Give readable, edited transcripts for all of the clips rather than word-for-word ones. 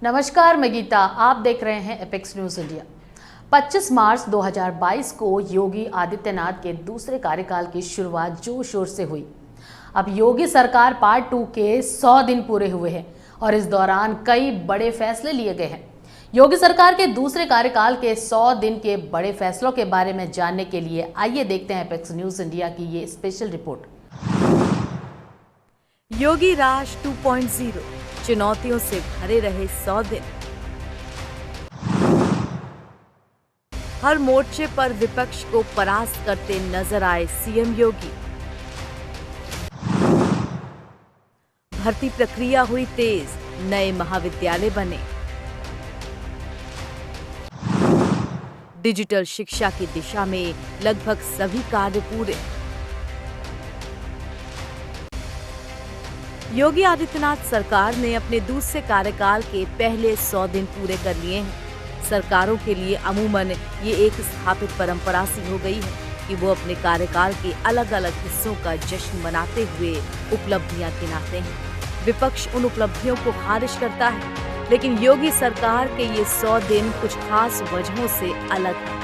नमस्कार, मैं गीता। आप देख रहे हैं एपेक्स न्यूज इंडिया। 25 मार्च 2022 को योगी आदित्यनाथ के दूसरे कार्यकाल की शुरुआत जोर शोर से हुई। अब योगी सरकार पार्ट 2 के 100 दिन पूरे हुए हैं और इस दौरान कई बड़े फैसले लिए गए हैं। योगी सरकार के दूसरे कार्यकाल के 100 दिन के बड़े फैसलों के बारे में जानने के लिए आइए देखते हैं एपेक्स न्यूज इंडिया की ये स्पेशल रिपोर्ट। योगी राज 2.0 चुनौतियों से भरे रहे 100 दिन। हर मोर्चे पर विपक्ष को परास्त करते नजर आए सीएम योगी। भर्ती प्रक्रिया हुई तेज, नए महाविद्यालय बने। डिजिटल शिक्षा की दिशा में लगभग सभी कार्य पूरे। योगी आदित्यनाथ सरकार ने अपने दूसरे कार्यकाल के पहले 100 दिन पूरे कर लिए हैं। सरकारों के लिए अमूमन ये एक स्थापित परंपरा सी हो गई है कि वो अपने कार्यकाल के अलग अलग हिस्सों का जश्न मनाते हुए उपलब्धियां गिनाते हैं। विपक्ष उन उपलब्धियों को खारिज करता है, लेकिन योगी सरकार के ये 100 दिन कुछ खास वजहों से अलग है।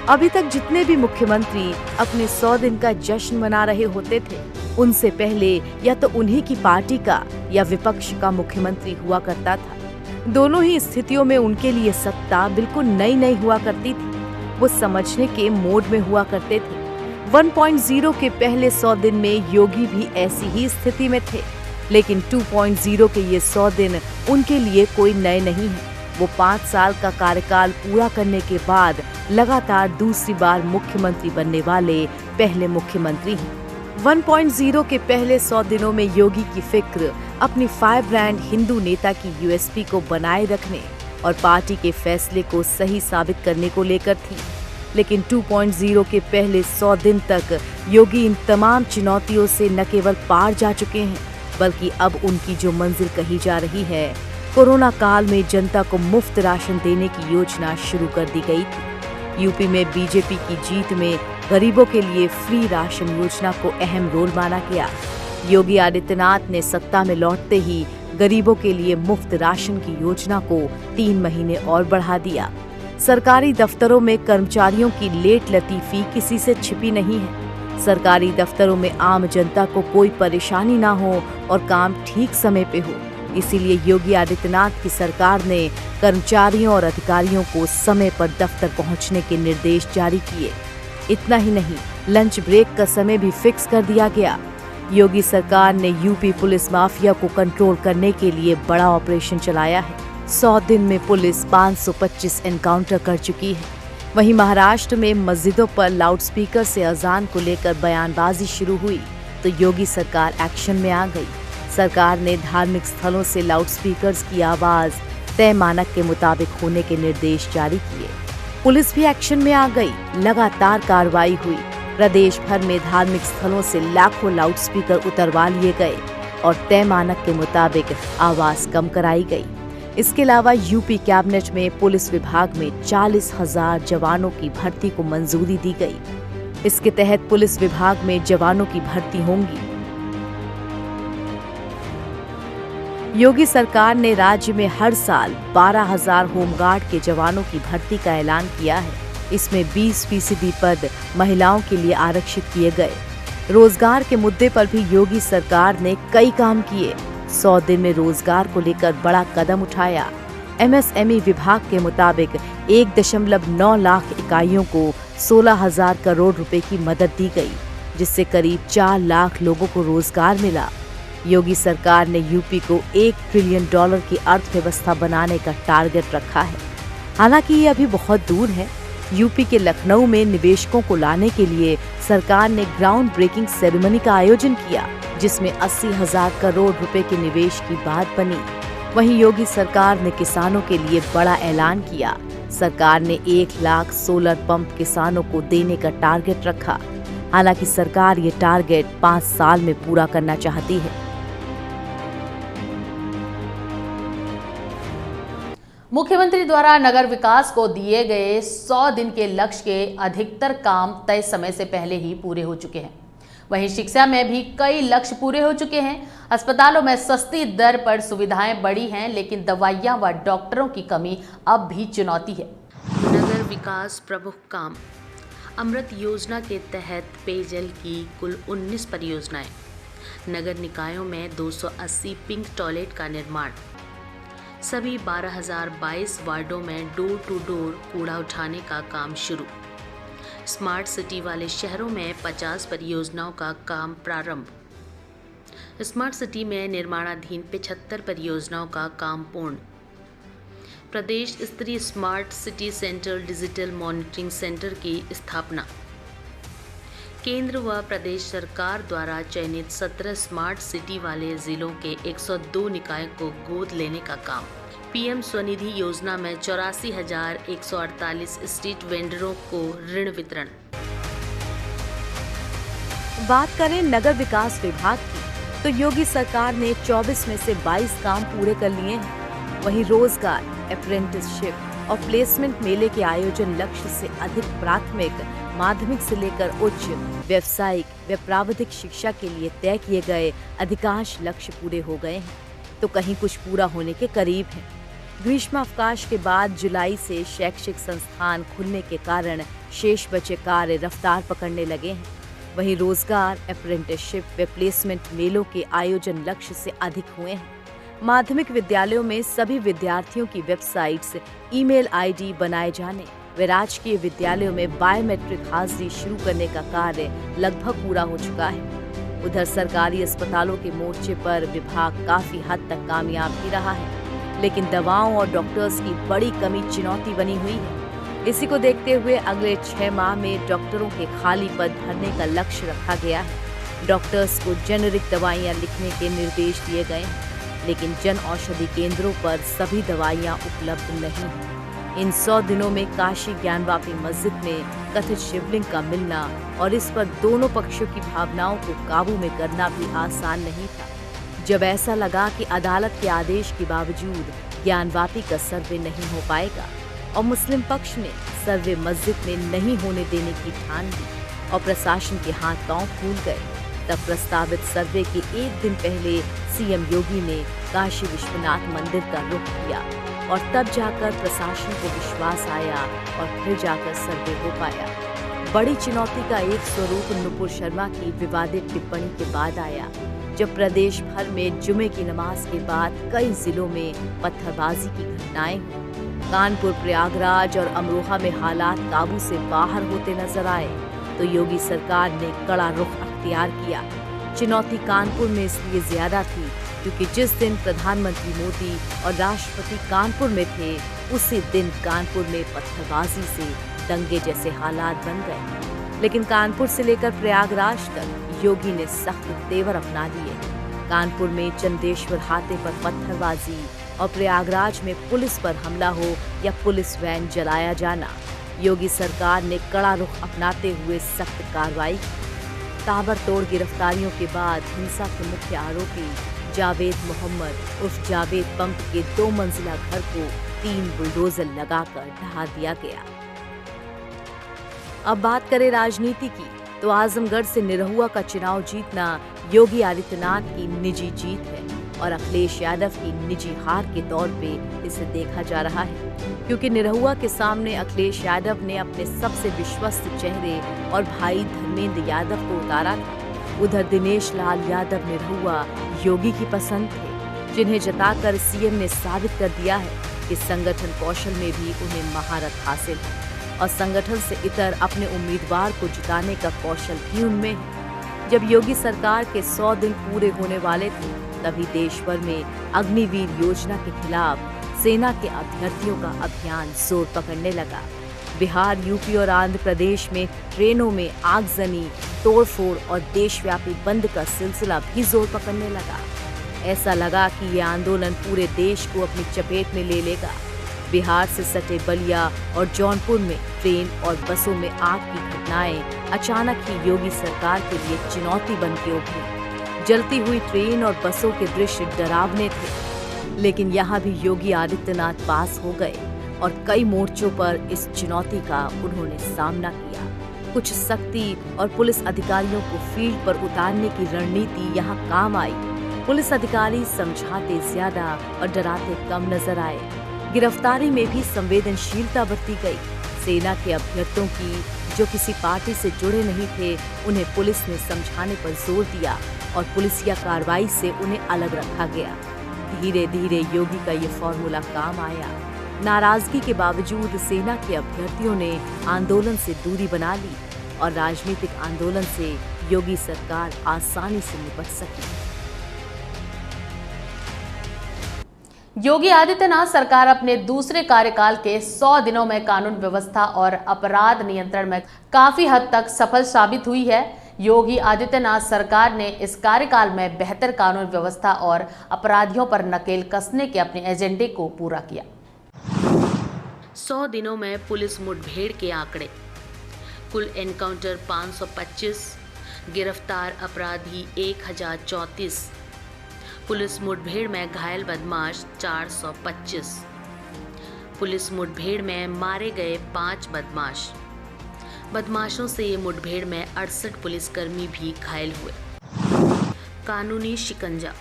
अभी तक जितने भी मुख्यमंत्री अपने 100 दिन का जश्न मना रहे होते थे, उनसे पहले या तो उन्हीं की पार्टी का या विपक्ष का मुख्यमंत्री हुआ करता था। दोनों ही स्थितियों में उनके लिए सत्ता बिल्कुल नई नई हुआ करती थी। वो समझने के मोड में हुआ करते थे। 1.0 के पहले 100 दिन में योगी भी ऐसी ही स्थिति में थे, लेकिन 2.0 के ये 100 दिन उनके लिए कोई नए नहीं है। वो 5 साल का कार्यकाल पूरा करने के बाद लगातार दूसरी बार मुख्यमंत्री बनने वाले पहले मुख्यमंत्री हैं। 1.0 के पहले 100 दिनों में योगी की फिक्र अपनी फायर ब्रांड हिंदू नेता की यूएसपी को बनाए रखने और पार्टी के फैसले को सही साबित करने को लेकर थी। लेकिन 2.0 के पहले 100 दिन तक योगी इन तमाम चुनौतियों से न केवल पार जा चुके हैं, बल्कि अब उनकी जो मंजिल कही जा रही है, कोरोना काल में जनता को मुफ्त राशन देने की योजना शुरू कर दी गई थी। यूपी में बीजेपी की जीत में गरीबों के लिए फ्री राशन योजना को अहम रोल माना गया। योगी आदित्यनाथ ने सत्ता में लौटते ही गरीबों के लिए मुफ्त राशन की योजना को 3 महीने और बढ़ा दिया। सरकारी दफ्तरों में कर्मचारियों की लेट लतीफी किसी से छिपी नहीं है। सरकारी दफ्तरों में आम जनता को कोई परेशानी ना हो और काम ठीक समय पे हो, इसीलिए योगी आदित्यनाथ की सरकार ने कर्मचारियों और अधिकारियों को समय पर दफ्तर पहुंचने के निर्देश जारी किए। इतना ही नहीं, लंच ब्रेक का समय भी फिक्स कर दिया गया। योगी सरकार ने यूपी पुलिस माफिया को कंट्रोल करने के लिए बड़ा ऑपरेशन चलाया है। 100 दिन में पुलिस 525 एनकाउंटर कर चुकी है। वहीं महाराष्ट्र में मस्जिदों पर लाउडस्पीकर से अजान को लेकर बयानबाजी शुरू हुई तो योगी सरकार एक्शन में आ गई। सरकार ने धार्मिक स्थलों से लाउडस्पीकर्स की आवाज तय मानक के मुताबिक होने के निर्देश जारी किए। पुलिस भी एक्शन में आ गई। लगातार कार्रवाई हुई। प्रदेश भर में धार्मिक स्थलों से लाखों लाउडस्पीकर उतरवा लिए गए और तय मानक के मुताबिक आवाज कम कराई गई। इसके अलावा यूपी कैबिनेट में पुलिस विभाग में 40,000 जवानों की भर्ती को मंजूरी दी गई। इसके तहत पुलिस विभाग में जवानों की भर्ती होंगी। योगी सरकार ने राज्य में हर साल 12,000 होमगार्ड के जवानों की भर्ती का ऐलान किया है। इसमें 20% पद महिलाओं के लिए आरक्षित किए गए। रोजगार के मुद्दे पर भी योगी सरकार ने कई काम किए। 100 दिन में रोजगार को लेकर बड़ा कदम उठाया। एमएसएमई विभाग के मुताबिक 1.9 लाख इकाइयों को 16,000 करोड़ रुपए की मदद दी गई, जिससे करीब 4 लाख लोगों को रोजगार मिला। योगी सरकार ने यूपी को $1 ट्रिलियन की अर्थव्यवस्था बनाने का टारगेट रखा है। हालांकि ये अभी बहुत दूर है। यूपी के लखनऊ में निवेशकों को लाने के लिए सरकार ने ग्राउंड ब्रेकिंग सेरेमनी का आयोजन किया, जिसमें 80,000 करोड़ रुपए के निवेश की बात बनी। वहीं योगी सरकार ने किसानों के लिए बड़ा ऐलान किया। सरकार ने 1 लाख सोलर पंप किसानों को देने का टारगेट रखा। हालांकि सरकार ये टारगेट 5 साल में पूरा करना चाहती है। मुख्यमंत्री द्वारा नगर विकास को दिए गए 100 दिन के लक्ष्य के अधिकतर काम तय समय से पहले ही पूरे हो चुके हैं। वहीं शिक्षा में भी कई लक्ष्य पूरे हो चुके हैं। अस्पतालों में सस्ती दर पर सुविधाएं बढ़ी हैं, लेकिन दवाइयां व डॉक्टरों की कमी अब भी चुनौती है। नगर विकास प्रमुख काम। अमृत योजना के तहत पेयजल की कुल 19 परियोजनाएं। नगर निकायों में 280 पिंक टॉयलेट का निर्माण। सभी 12,022 वार्डों में डोर टू डोर कूड़ा उठाने का काम शुरू। स्मार्ट सिटी वाले शहरों में 50 परियोजनाओं का काम प्रारंभ। स्मार्ट सिटी में निर्माणाधीन 75 परियोजनाओं का काम पूर्ण। प्रदेश स्तरीय smart city centre digital monitoring centre की स्थापना। केंद्र व प्रदेश सरकार द्वारा चयनित 17 स्मार्ट सिटी वाले जिलों के 102 निकायों को गोद लेने का काम। पीएम स्वनिधि योजना में 84,148 स्ट्रीट वेंडरों को ऋण वितरण। बात करें नगर विकास विभाग की तो योगी सरकार ने 24 में से 22 काम पूरे कर लिए हैं। वहीं रोजगार, अप्रेंटिसशिप और प्लेसमेंट मेले के आयोजन लक्ष्य से अधिक प्राथमिक, माध्यमिक से लेकर उच्च, व्यावसायिक व प्राविधिक शिक्षा के लिए तय किए गए अधिकांश लक्ष्य पूरे हो गए हैं, तो कहीं कुछ पूरा होने के करीब है। ग्रीष्मावकाश के बाद जुलाई से शैक्षिक संस्थान खुलने के कारण शेष बचे कार्य रफ्तार पकड़ने लगे हैं। वहीं रोजगार, अप्रेंटिसशिप व प्लेसमेंट मेलों के आयोजन लक्ष्य से अधिक हुए हैं। माध्यमिक विद्यालयों में सभी विद्यार्थियों की वेबसाइट्स, ईमेल आईडी बनाए जाने व राजकीय विद्यालयों में बायोमेट्रिक हाजिरी शुरू करने का कार्य लगभग पूरा हो चुका है। उधर सरकारी अस्पतालों के मोर्चे पर विभाग काफी हद तक कामयाब भी रहा है, लेकिन दवाओं और डॉक्टर्स की बड़ी कमी चुनौती बनी हुई है। इसी को देखते हुए अगले 6 माह में डॉक्टरों के खाली पद भरने का लक्ष्य रखा गया है। डॉक्टर्स को जेनेरिक दवाइयां लिखने के निर्देश दिए गए हैं, लेकिन जन औषधि केंद्रों पर सभी दवाइयां उपलब्ध नहीं हैं। इन 100 दिनों में काशी ज्ञानवापी मस्जिद में कथित शिवलिंग का मिलना और इस पर दोनों पक्षों की भावनाओं को काबू में करना भी आसान नहीं था। जब ऐसा लगा कि अदालत के आदेश के बावजूद ज्ञानवापी का सर्वे नहीं हो पाएगा और मुस्लिम पक्ष ने सर्वे मस्जिद में नहीं होने देने की ठान ली और प्रशासन के हाथ पांव फूल गए, तब प्रस्तावित सर्वे के एक दिन पहले सीएम योगी ने काशी विश्वनाथ मंदिर का रुख किया और तब जाकर प्रशासन को विश्वास आया और फिर जाकर सर्वे हो पाया। बड़ी चुनौती का एक स्वरूप नुपुर शर्मा की विवादित टिप्पणी के बाद आया, जब प्रदेश भर में जुमे की नमाज के बाद कई जिलों में पत्थरबाजी की घटनाएं हुई। कानपुर, प्रयागराज और अमरोहा में हालात काबू से बाहर होते नजर आए तो योगी सरकार ने कड़ा रुख अख्तियार किया। चुनौती कानपुर में इसलिए ज्यादा थी क्योंकि जिस दिन प्रधानमंत्री मोदी और राष्ट्रपति कानपुर में थे, उसी दिन कानपुर में पत्थरबाजी से दंगे जैसे हालात बन गए। लेकिन कानपुर से लेकर प्रयागराज तक योगी ने सख्त तेवर अपना लिए। कानपुर में चंदेश्वर हाथे पर पत्थरबाजी और प्रयागराज में पुलिस पर हमला हो या पुलिस वैन जलाया जाना, योगी सरकार ने कड़ा रुख अपनाते हुए सख्त कार्रवाई की। ताबड़तोड़ गिरफ्तारियों के बाद हिंसा के मुख्य आरोपी जावेद मोहम्मद उर्फ जावेद पंप के 2 मंजिला घर को 3 बुलडोजर लगाकर ढहा दिया गया। अब बात करें राजनीति की तो आजमगढ़ से निरहुआ का चुनाव जीतना योगी आदित्यनाथ की निजी जीत है और अखिलेश यादव की निजी हार के तौर पे इसे देखा जा रहा है, क्योंकि निरहुआ के सामने अखिलेश यादव ने अपने सबसे विश्वस्त चेहरे और भाई धर्मेंद्र यादव को उतारा था। उधर दिनेश लाल यादव निरहुआ योगी की पसंद थे, जिन्हें जताकर सीएम ने साबित कर दिया है कि संगठन कौशल में भी उन्हें महारत हासिल है और संगठन से इतर अपने उम्मीदवार को जिताने का कौशल भी उनमें है। जब योगी सरकार के 100 दिन पूरे होने वाले थे, तभी देश भर में अग्निवीर योजना के खिलाफ सेना के अभ्यर्थियों का अभियान जोर पकड़ने लगा। बिहार, यूपी और आंध्र प्रदेश में ट्रेनों में आगजनी, तोड़फोड़ और देशव्यापी बंद का सिलसिला भी जोर पकड़ने लगा। ऐसा लगा कि ये आंदोलन पूरे देश को अपनी चपेट में ले लेगा। बिहार से सटे बलिया और जौनपुर में ट्रेन और बसों में आग की घटनाएं अचानक ही योगी सरकार के लिए चुनौती बन के उभरी। जलती हुई ट्रेन और बसों के दृश्य डरावने थे, लेकिन यहाँ भी योगी आदित्यनाथ पास हो गए और कई मोर्चों पर इस चुनौती का उन्होंने सामना किया। कुछ सख्ती और पुलिस अधिकारियों को फील्ड पर उतारने की रणनीति यहाँ काम आई। पुलिस अधिकारी समझाते ज्यादा और डराते कम नजर आए। गिरफ्तारी में भी संवेदनशीलता बरती गई। सेना के अभ्यर्थियों की जो किसी पार्टी से जुड़े नहीं थे, उन्हें पुलिस ने समझाने पर जोर दिया और पुलिसिया कार्रवाई से उन्हें अलग रखा गया। धीरे धीरे योगी का ये फॉर्मूला काम आया। नाराजगी के बावजूद सेना के अभ्यर्थियों ने आंदोलन से दूरी बना ली और राजनीतिक आंदोलन से योगी सरकार आसानी से निपट सकी। योगी आदित्यनाथ सरकार अपने दूसरे कार्यकाल के 100 दिनों में कानून व्यवस्था और अपराध नियंत्रण में काफी हद तक सफल साबित हुई है। योगी आदित्यनाथ सरकार ने इस कार्यकाल में बेहतर कानून व्यवस्था और अपराधियों पर नकेल कसने के अपने एजेंडे को पूरा किया। 100 दिनों में पुलिस मुठभेड़ के आंकड़े: कुल एनकाउंटर 525, गिरफ्तार अपराधी 1034, पुलिस मुठभेड़ में घायल बदमाश 425, पुलिस मुठभेड़ में मारे गए 5 बदमाश। बदमाशों से ये मुठभेड़ में 68 पुलिसकर्मी भी घायल हुए। कानूनी शिकंजा: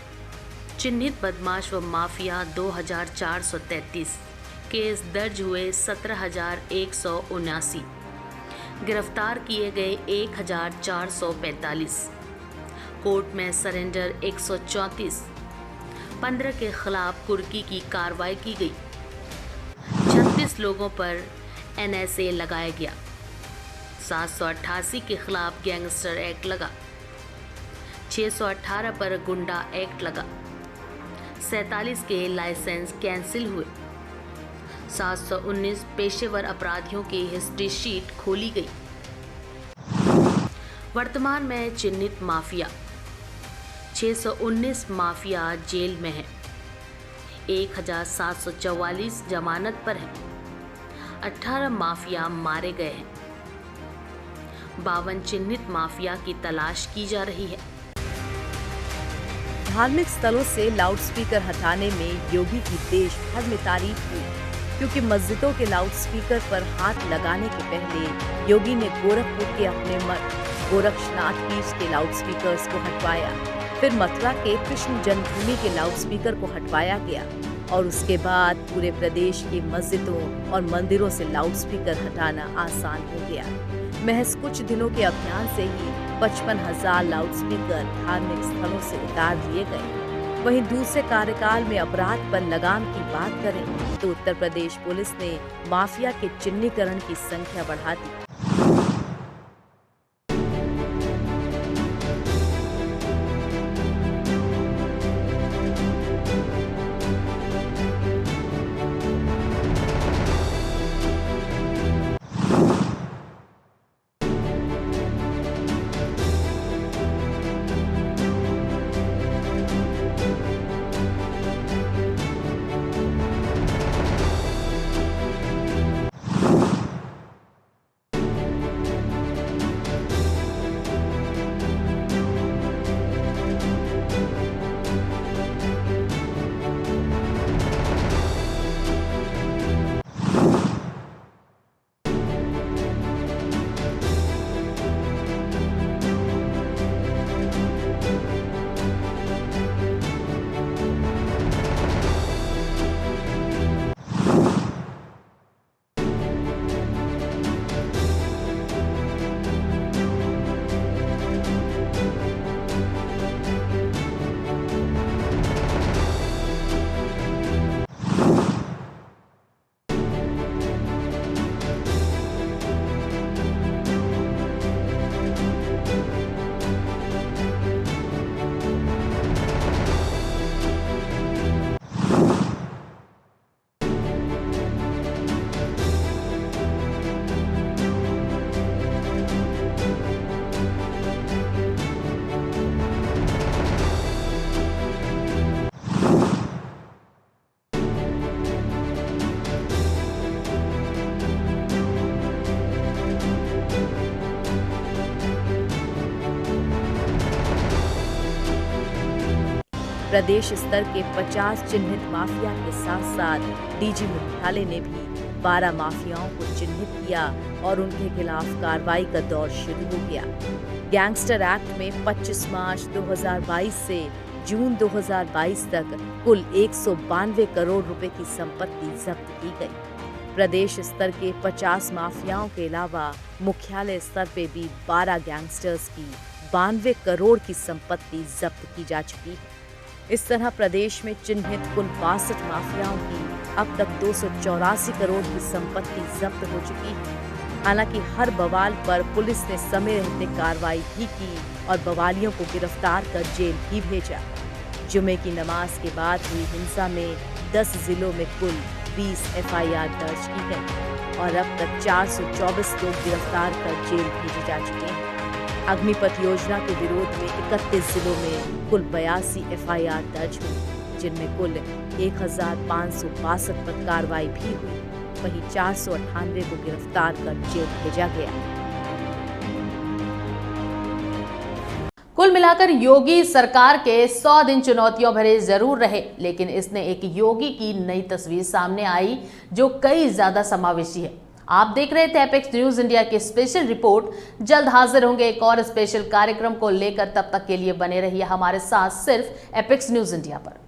चिन्हित बदमाश व माफिया 2433, केस दर्ज हुए 17,179, गिरफ्तार किए गए 1,445, कोर्ट में सरेंडर 134, 15 के खिलाफ कुर्की की कार्रवाई की गई। 36 लोगों पर NSA लगाया गया। 788 के खिलाफ गैंगस्टर एक्ट लगा। 618 पर गुंडा एक्ट लगा। 47 के लाइसेंस कैंसिल हुए। 719 पेशेवर अपराधियों की हिस्ट्री शीट खोली गई। वर्तमान में चिन्हित माफिया: 619 माफिया जेल में है। 1744 जमानत पर है। 18 माफिया मारे गए हैं। 52 चिन्हित माफिया की तलाश की जा रही है। धार्मिक स्थलों से लाउडस्पीकर हटाने में योगी की देश भर में तारीफ हुई, क्योंकि मस्जिदों के लाउडस्पीकर पर हाथ लगाने के पहले योगी ने गोरखपुर के अपने मठ गोरक्षनाथ पीठ के लाउडस्पीकर्स को हटवाया। फिर मथुरा के कृष्ण जन्मभूमि के लाउडस्पीकर को हटवाया गया और उसके बाद पूरे प्रदेश की मस्जिदों और मंदिरों से लाउडस्पीकर हटाना आसान हो गया। महज कुछ दिनों के अभियान से ही 55,000 लाउडस्पीकर धार्मिक स्थलों से उतार दिए गए। वहीं दूसरे कार्यकाल में अपराध पर लगाम की बात करें तो उत्तर प्रदेश पुलिस ने माफिया के चिन्हीकरण की संख्या बढ़ा दी। प्रदेश स्तर के 50 चिन्हित माफिया के साथ साथ डीजी मुख्यालय ने भी 12 माफियाओं को चिन्हित किया और उनके खिलाफ कार्रवाई का दौर शुरू हो गया। गैंगस्टर एक्ट में 25 मार्च 2022 से जून 2022 तक कुल 192 करोड़ रुपए की संपत्ति जब्त की गई। प्रदेश स्तर के 50 माफियाओं के अलावा मुख्यालय स्तर पे भी 12 गैंगस्टर्स की 92 करोड़ की संपत्ति जब्त की जा चुकी है। इस तरह प्रदेश में चिन्हित कुल 62 माफियाओं की अब तक 284 करोड़ की संपत्ति जब्त हो चुकी है। हालांकि हर बवाल पर पुलिस ने समय रहते कार्रवाई भी की और बवालियों को गिरफ्तार कर जेल भी भेजा। जुमे की नमाज के बाद हुई हिंसा में 10 जिलों में कुल 20 FIR दर्ज की गई और अब तक 424 लोग गिरफ्तार कर जेल भेजे जा चुके हैं। अग्निपथ योजना के विरोध में 31 जिलों में कुल 82 FIR दर्ज हुई, जिनमें कुल 1562 पर कार्रवाई भी हुई। वहीं 498 को गिरफ्तार कर जेल भेजा गया। कुल मिलाकर योगी सरकार के 100 दिन चुनौतियों भरे जरूर रहे, लेकिन इसने एक योगी की नई तस्वीर सामने आई जो कई ज्यादा समावेशी है। आप देख रहे थे एपेक्स न्यूज इंडिया की स्पेशल रिपोर्ट। जल्द हाजिर होंगे एक और स्पेशल कार्यक्रम को लेकर। तब तक के लिए बने रहिए हमारे साथ सिर्फ एपेक्स न्यूज इंडिया पर।